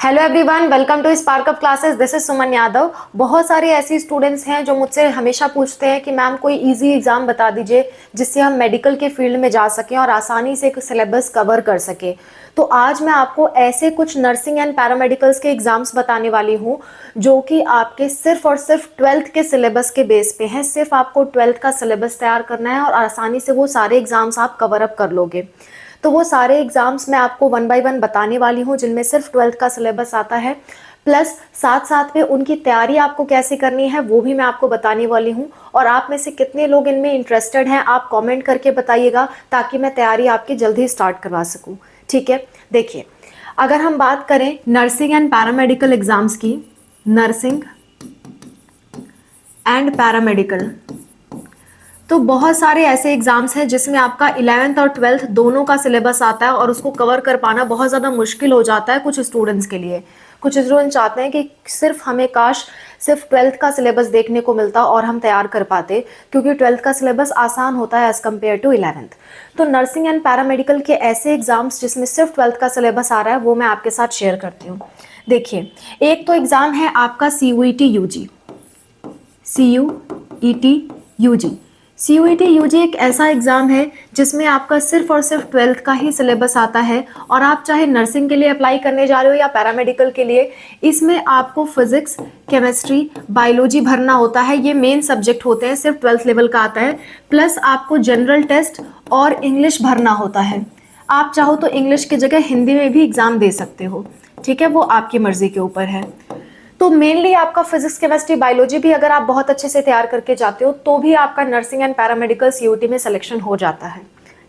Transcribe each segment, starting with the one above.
Hello everyone, welcome to Spark Up classes. This is Suman Yadav. बहुत सारे ऐसे स्टूडेंट्स हैं जो मुझसे हमेशा पूछते हैं कि मैम कोई इजी एग्जाम बता दीजिए जिससे हम मेडिकल के फील्ड में जा सकें और आसानी से सिलेबस कवर कर सके। तो आज मैं आपको ऐसे कुछ नर्सिंग एंड पैरामेडिकल्स के एग्जाम्स बताने वाली हूँ जो कि आपके सिर्फ और सिर्फ 12th के सिलेबस के बेस पे हैं। सिर्फ आपको 12th का सिलेबस तैयार करना है और आसानी से वो सारे एग्जाम्स आप कवर अप कर लोगे। तो वो सारे एग्जाम्स मैं आपको 1 बाय 1 बताने वाली हूँ जिनमें सिर्फ 12th का सिलेबस आता है, प्लस साथ साथ में उनकी तैयारी आपको कैसे करनी है वो भी मैं आपको बताने वाली हूँ। और आप में से कितने लोग इनमें इंटरेस्टेड हैं आप कमेंट करके बताइएगा ताकि मैं तैयारी आपकी जल्दी स्टार्ट करवा सकूँ। ठीक है, देखिए अगर हम बात करें नर्सिंग एंड पैरामेडिकल एग्जाम्स की, नर्सिंग एंड पैरामेडिकल, तो बहुत सारे ऐसे एग्जाम्स हैं जिसमें आपका 11th और 12th दोनों का सिलेबस आता है और उसको कवर कर पाना बहुत ज़्यादा मुश्किल हो जाता है कुछ स्टूडेंट्स के लिए। कुछ स्टूडेंट चाहते हैं कि सिर्फ हमें काश सिर्फ 12th का सिलेबस देखने को मिलता और हम तैयार कर पाते, क्योंकि 12th का सिलेबस आसान होता है एज़ कम्पेयर टू 11th। तो नर्सिंग एंड पैरामेडिकल के ऐसे एग्जाम्स जिसमें सिर्फ 12th का सिलेबस आ रहा है वो मैं आपके साथ शेयर करती हूँ। देखिए, एक तो एग्ज़ाम है आपका CUET UG। CUET UG CUET UG एक ऐसा एग्ज़ाम है जिसमें आपका सिर्फ और सिर्फ 12th का ही सिलेबस आता है और आप चाहे नर्सिंग के लिए अप्लाई करने जा रहे हो या पैरामेडिकल के लिए, इसमें आपको फिजिक्स, केमिस्ट्री, बायोलॉजी भरना होता है। ये मेन सब्जेक्ट होते हैं, सिर्फ 12th लेवल का आता है। प्लस आपको जनरल टेस्ट और इंग्लिश भरना होता है। आप चाहो तो इंग्लिश की जगह हिंदी में भी एग्ज़ाम दे सकते हो, ठीक है, वो आपकी मर्ज़ी के ऊपर है। तो मेनली आपका फिजिक्स, केमिस्ट्री, बायोलॉजी भी अगर आप बहुत अच्छे से तैयार करके जाते हो तो भी आपका नर्सिंग एंड पैरामेडिकल CUET में सिलेक्शन हो जाता है।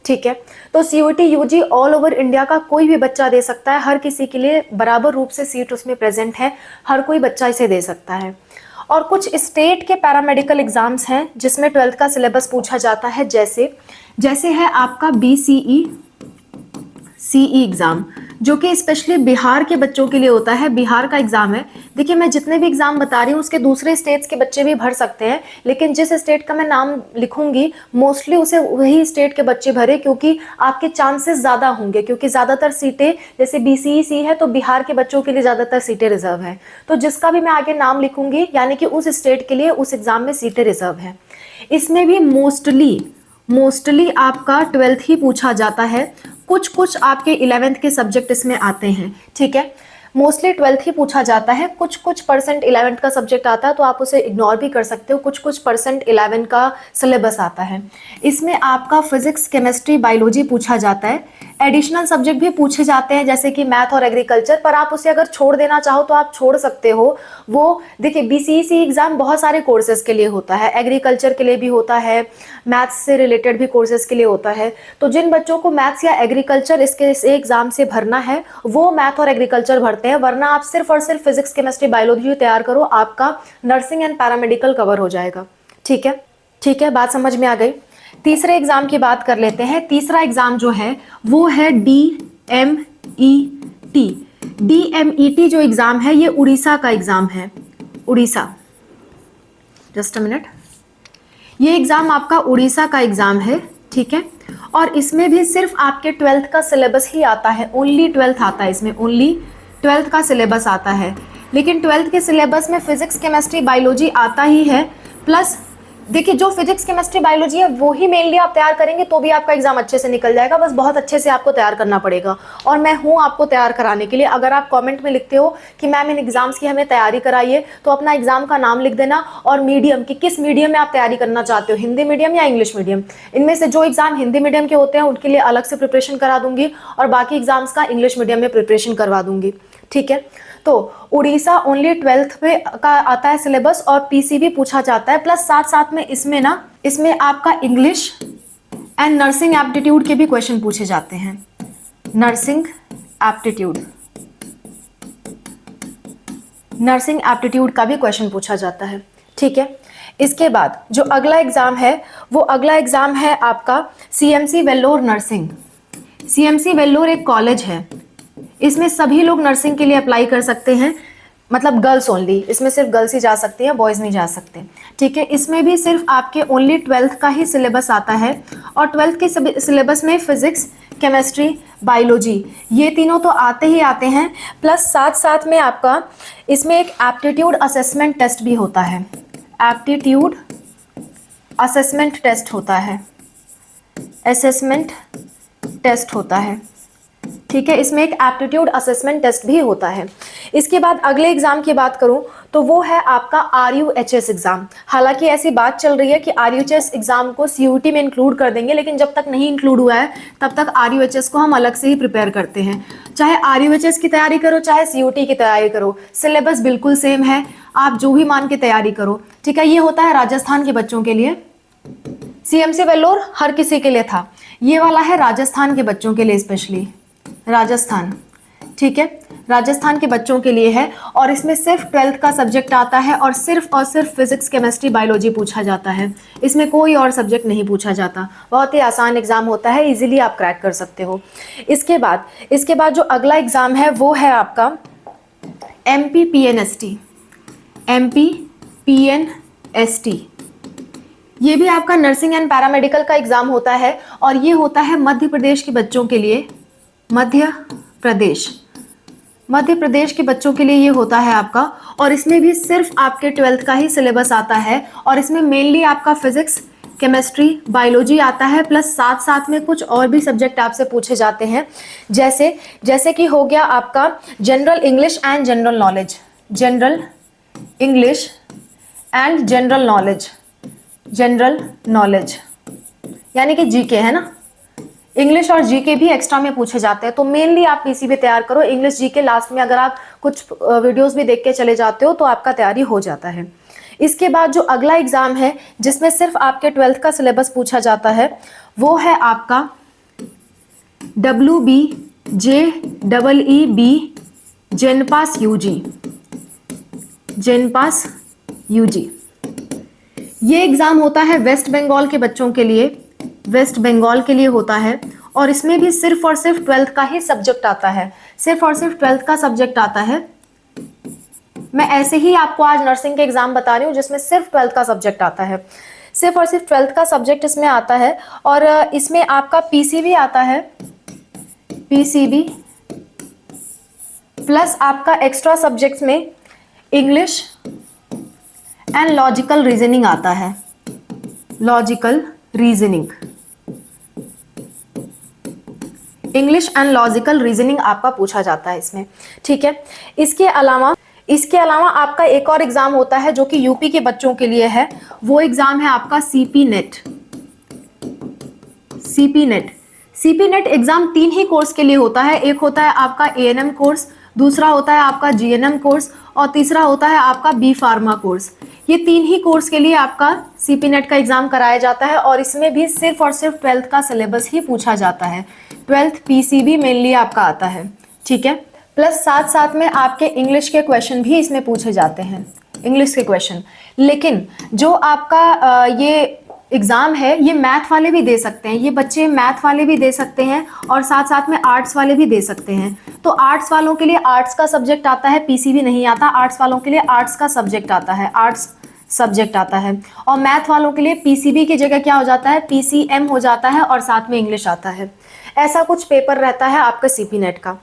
ठीक है, तो CUET UG all over India का कोई भी बच्चा दे सकता है, हर किसी के लिए बराबर रूप से सीट उसमें प्रेजेंट है, हर कोई बच्चा इसे दे सकता है। और कुछ स्टेट के पैरामेडिकल एग्जाम्स हैं जिसमें 12th का सिलेबस पूछा जाता है, जैसे है आपका BCE CE एग्ज़ाम, जो कि स्पेशली बिहार के बच्चों के लिए होता है। बिहार का एग्ज़ाम है। देखिए, मैं जितने भी एग्ज़ाम बता रही हूँ उसके दूसरे स्टेट्स के बच्चे भी भर सकते हैं, लेकिन जिस स्टेट का मैं नाम लिखूंगी मोस्टली उसे वही स्टेट के बच्चे भरे, क्योंकि आपके चांसेस ज़्यादा होंगे, क्योंकि ज़्यादातर सीटें जैसे BCE CE है तो बिहार के बच्चों के लिए ज़्यादातर सीटें रिजर्व हैं। तो जिसका भी मैं आगे नाम लिखूंगी यानी कि उस स्टेट के लिए उस एग्ज़ाम में सीटें रिजर्व हैं। इसमें भी मोस्टली आपका 12th ही पूछा जाता है। कुछ आपके 11th के सब्जेक्ट इसमें आते हैं, ठीक है। मोस्टली 12th ही पूछा जाता है। कुछ परसेंट 11th का सब्जेक्ट आता है तो आप उसे इग्नोर भी कर सकते हो। कुछ परसेंट 11 का सिलेबस आता है। इसमें आपका फिजिक्स, केमिस्ट्री, बायोलॉजी पूछा जाता है। एडिशनल सब्जेक्ट भी पूछे जाते हैं जैसे कि मैथ और एग्रीकल्चर, पर आप उसे अगर छोड़ देना चाहो तो आप छोड़ सकते हो। वो देखिए, BCE CE एग्जाम बहुत सारे कोर्सेज के लिए होता है, एग्रीकल्चर के लिए भी होता है, मैथ्स से रिलेटेड भी कोर्सेज के लिए होता है। तो जिन बच्चों को मैथ्स या एग्रीकल्चर इस एग्जाम से भरना है वो मैथ और एग्रीकल्चर भरते हैं, वरना आप सिर्फ और सिर्फ फिजिक्स, केमिस्ट्री, बायोलॉजी तैयार करो, आपका नर्सिंग एंड पैरामेडिकल कवर हो जाएगा। ठीक है, बात समझ में आ गई। तीसरे एग्जाम की बात कर लेते हैं। तीसरा एग्जाम जो है वो है DMET जो एग्जाम है ये उड़ीसा का एग्जाम है। उड़ीसा, जस्ट अ मिनट, ये एग्जाम आपका उड़ीसा का एग्जाम है, ठीक है। और इसमें भी सिर्फ आपके 12th का सिलेबस ही आता है, ओनली 12th आता है इसमें, ओनली 12th का सिलेबस आता है। लेकिन 12th के सिलेबस में फिजिक्स, केमिस्ट्री, बायोलॉजी आता ही है। प्लस देखिए, जो फिजिक्स, केमिस्ट्री, बायोलॉजी है वो ही मेनली आप तैयार करेंगे तो भी आपका एग्जाम अच्छे से निकल जाएगा। बस बहुत अच्छे से आपको तैयार करना पड़ेगा और मैं हूँ आपको तैयार कराने के लिए। अगर आप कमेंट में लिखते हो कि मैम इन एग्जाम्स की हमें तैयारी कराइए, तो अपना एग्जाम का नाम लिख देना और मीडियम की, किस मीडियम में आप तैयारी करना चाहते हो, हिंदी मीडियम या इंग्लिश मीडियम। इनमें से जो एग्जाम हिंदी मीडियम के होते हैं उनके लिए अलग से प्रिपरेशन करा दूंगी और बाकी एग्जाम्स का इंग्लिश मीडियम में प्रिपरेशन करवा दूंगी, ठीक है। तो उड़ीसा ओनली 12th पे का आता है सिलेबस और PC भी पूछा जाता है। प्लस साथ में इसमें आपका इंग्लिश एंड नर्सिंग एप्टीट्यूड के भी क्वेश्चन पूछे जाते हैं। नर्सिंग एप्टीट्यूड का भी क्वेश्चन पूछा जाता है, ठीक है। इसके बाद जो अगला एग्जाम है वो अगला एग्जाम है आपका CMC Vellore nursing. CMC Vellore एक कॉलेज है, इसमें सभी लोग नर्सिंग के लिए अप्लाई कर सकते हैं, मतलब गर्ल्स ओनली, इसमें सिर्फ गर्ल्स ही जा सकती हैं, बॉयज़ नहीं जा सकते, ठीक है। इसमें भी सिर्फ आपके ओनली 12th का ही सिलेबस आता है और 12th के सिलेबस में फिजिक्स, केमिस्ट्री, बायोलॉजी, ये तीनों तो आते ही आते हैं, प्लस साथ साथ में आपका इसमें एक एप्टीट्यूड असेसमेंट टेस्ट भी होता है। एप्टीट्यूड असेसमेंट टेस्ट होता है, असेसमेंट टेस्ट होता है, ठीक है। इसमें एक एप्टीट्यूड असेसमेंट टेस्ट भी होता है। इसके बाद अगले एग्जाम की बात करूं तो वो है आपका RUHS एग्जाम। हालांकि ऐसी बात चल रही है कि RUHS एग्जाम को CUET में इंक्लूड कर देंगे, लेकिन जब तक नहीं इंक्लूड हुआ है तब तक RUHS को हम अलग से ही प्रिपेयर करते हैं। चाहे RUHS की तैयारी करो चाहे CUET की तैयारी करो, सिलेबस बिल्कुल सेम है, आप जो भी मान के तैयारी करो, ठीक है। ये होता है राजस्थान के बच्चों के लिए, CMC वेल्लोर हर किसी के लिए था, ये वाला है राजस्थान के बच्चों के लिए, स्पेशली राजस्थान, ठीक है, राजस्थान के बच्चों के लिए है। और इसमें सिर्फ 12th का सब्जेक्ट आता है और सिर्फ फिजिक्स, केमिस्ट्री, बायोलॉजी पूछा जाता है, इसमें कोई और सब्जेक्ट नहीं पूछा जाता। बहुत ही आसान एग्जाम होता है, इजीली आप क्रैक कर सकते हो। इसके बाद जो अगला एग्जाम है वो है आपका MPPNST। MPPNST ये भी आपका नर्सिंग एंड पैरामेडिकल का एग्जाम होता है और ये होता है मध्य प्रदेश के बच्चों के लिए, मध्य प्रदेश के बच्चों के लिए ये होता है आपका। और इसमें भी सिर्फ आपके 12th का ही सिलेबस आता है और इसमें मेनली आपका फिजिक्स, केमिस्ट्री, बायोलॉजी आता है, प्लस साथ साथ में कुछ और भी सब्जेक्ट आपसे पूछे जाते हैं, जैसे कि हो गया आपका general English and general knowledge, general English and general knowledge यानी कि जीके है ना, इंग्लिश और जीके भी एक्स्ट्रा में पूछे जाते हैं। तो मेनली आप पीसीबी तैयार करो, इंग्लिश जीके लास्ट में अगर आप कुछ वीडियोस भी देख के चले जाते हो तो आपका तैयारी हो जाता है। इसके बाद जो अगला एग्जाम है जिसमें सिर्फ आपके 12th का सिलेबस पूछा जाता है वो है आपका WBJEEB जेनपास यूजी। ये एग्जाम होता है वेस्ट बंगाल के बच्चों के लिए, वेस्ट बंगाल के लिए होता है और इसमें भी सिर्फ और सिर्फ 12th का ही सब्जेक्ट आता है, सिर्फ और सिर्फ 12th का सब्जेक्ट आता है। मैं ऐसे ही आपको आज नर्सिंग के एग्जाम बता रही हूँ जिसमें सिर्फ 12th का सब्जेक्ट आता है, सिर्फ और सिर्फ 12th का सब्जेक्ट इसमें आता है। और इसमें आपका पीसीबी आता है, पीसीबी प्लस आपका एक्स्ट्रा सब्जेक्ट्स में इंग्लिश एंड लॉजिकल रीजनिंग आता है, logical reasoning, English and logical reasoning आपका पूछा जाता है इसमें, ठीक है। इसके अलावा आपका एक और एग्जाम होता है जो कि यूपी के बच्चों के लिए है, वो एग्जाम है आपका सीपी नेट एग्जाम 3 ही कोर्स के लिए होता है। एक होता है आपका एएनएम कोर्स, दूसरा होता है आपका जीएनएम कोर्स और तीसरा होता है आपका बी फार्मा कोर्स। ये 3 ही कोर्स के लिए आपका सीपी नेट का एग्जाम कराया जाता है और इसमें भी सिर्फ और सिर्फ 12th का सिलेबस ही पूछा जाता है, 12th पीसीबी मेनली आपका आता है, ठीक है। प्लस साथ साथ में आपके इंग्लिश के क्वेश्चन भी इसमें पूछे जाते हैं, इंग्लिश के क्वेश्चन। लेकिन जो आपका ये एग्जाम है ये मैथ वाले भी दे सकते हैं, ये बच्चे मैथ वाले भी दे सकते हैं और साथ साथ में आर्ट्स वाले भी दे सकते हैं। तो आर्ट्स वालों के लिए आर्ट्स का सब्जेक्ट आता है, पीसीबी नहीं आता, आर्ट्स वालों के लिए आर्ट्स का सब्जेक्ट आता है, आर्ट्स सब्जेक्ट आता है। और मैथ वालों के लिए पीसीबी की जगह क्या हो जाता है, पीसीएम हो जाता है और साथ में इंग्लिश आता है। ऐसा कुछ पेपर रहता है आपका सीपी नेट का।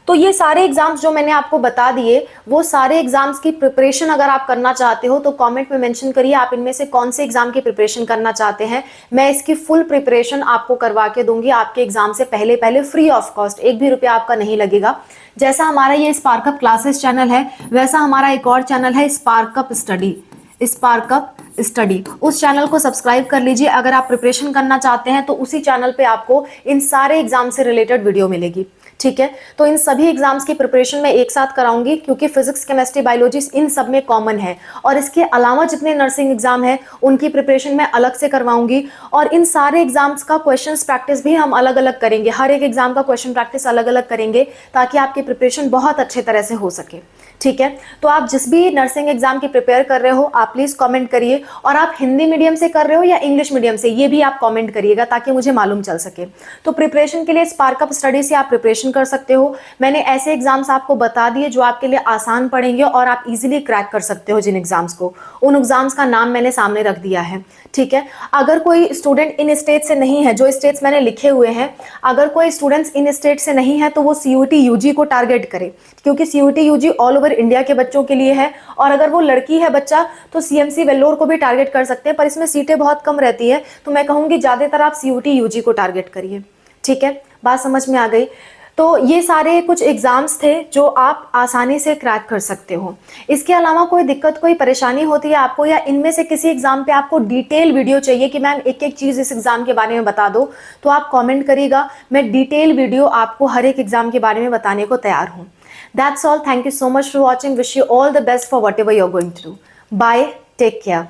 तो ये सारे एग्जाम्स जो मैंने आपको बता दिए, वो सारे एग्जाम्स की प्रिपरेशन अगर आप करना चाहते हो तो कमेंट में मेंशन करिए आप इनमें से कौन से एग्जाम की प्रिपरेशन करना चाहते हैं। मैं इसकी फुल प्रिपरेशन आपको करवा के दूंगी आपके एग्जाम से पहले फ्री ऑफ कॉस्ट, 1 भी रुपया आपका नहीं लगेगा। जैसा हमारा ये स्पार्कअप क्लासेस चैनल है वैसा हमारा एक और चैनल है स्पार्कअप स्टडी, उस चैनल को सब्सक्राइब कर लीजिए। अगर आप प्रिपरेशन करना चाहते हैं तो उसी चैनल पे आपको इन सारे एग्जाम से रिलेटेड वीडियो मिलेगी, ठीक है। तो इन सभी एग्जाम्स की प्रिपरेशन मैं एक साथ कराऊंगी क्योंकि फिजिक्स, केमिस्ट्री, बायोलॉजी इन सब में कॉमन है और इसके अलावा जितने नर्सिंग एग्जाम है उनकी प्रिपरेशन मैं अलग से करवाऊंगी। और इन सारे एग्जाम्स का क्वेश्चंस प्रैक्टिस भी हम अलग अलग करेंगे, हर एक एग्जाम का क्वेश्चन प्रैक्टिस अलग अलग करेंगे ताकि आपकी प्रिपरेशन बहुत अच्छे तरह से हो सके, ठीक है। तो आप जिस भी नर्सिंग एग्जाम की प्रिपेयर कर रहे हो आप प्लीज कमेंट करिए और आप हिंदी मीडियम से कर रहे हो या इंग्लिश मीडियम से ये भी आप कमेंट करिएगा ताकि मुझे मालूम चल सके। तो प्रिपरेशन के लिए स्पार्कअप स्टडी से आप प्रिपरेशन प्रिपरेशन कर सकते हो। मैंने ऐसे एग्जाम्स आपको बता दिए जो आपके लिए आसान पड़ेंगे और आप इजीली क्रैक कर सकते हो जिन एग्जाम्स को, उन एग्जाम्स का नाम मैंने सामने रख दिया है, ठीक है। अगर कोई स्टूडेंट इन स्टेट से नहीं है, जो स्टेट्स मैंने लिखे हुए हैं, अगर कोई स्टूडेंट्स इन स्टेट से नहीं है तो वो CUET UG को टारगेट करे, क्योंकि CUET UG all over India के बच्चों के लिए है। और अगर वो लड़की है बच्चा तो CMC वेल्लोर को भी टारगेट कर सकते हैं, पर इसमें सीटें बहुत कम रहती है, तो मैं कहूँगी ज़्यादातर आप CUET UG को टारगेट करिए, ठीक है। बात समझ में आ गई। तो ये सारे कुछ एग्जाम्स थे जो आप आसानी से क्रैक कर सकते हो। इसके अलावा कोई दिक्कत, कोई परेशानी होती है आपको, या इनमें से किसी एग्जाम पे आपको डिटेल वीडियो चाहिए कि मैम एक एक चीज़ इस एग्जाम के बारे में बता दो, तो आप कमेंट करिएगा, मैं डिटेल वीडियो आपको हर एक एग्जाम के बारे में बताने को तैयार हूँ। That's all, thank you so much for watching, wish you all the best for whatever you are going through. Bye, take care.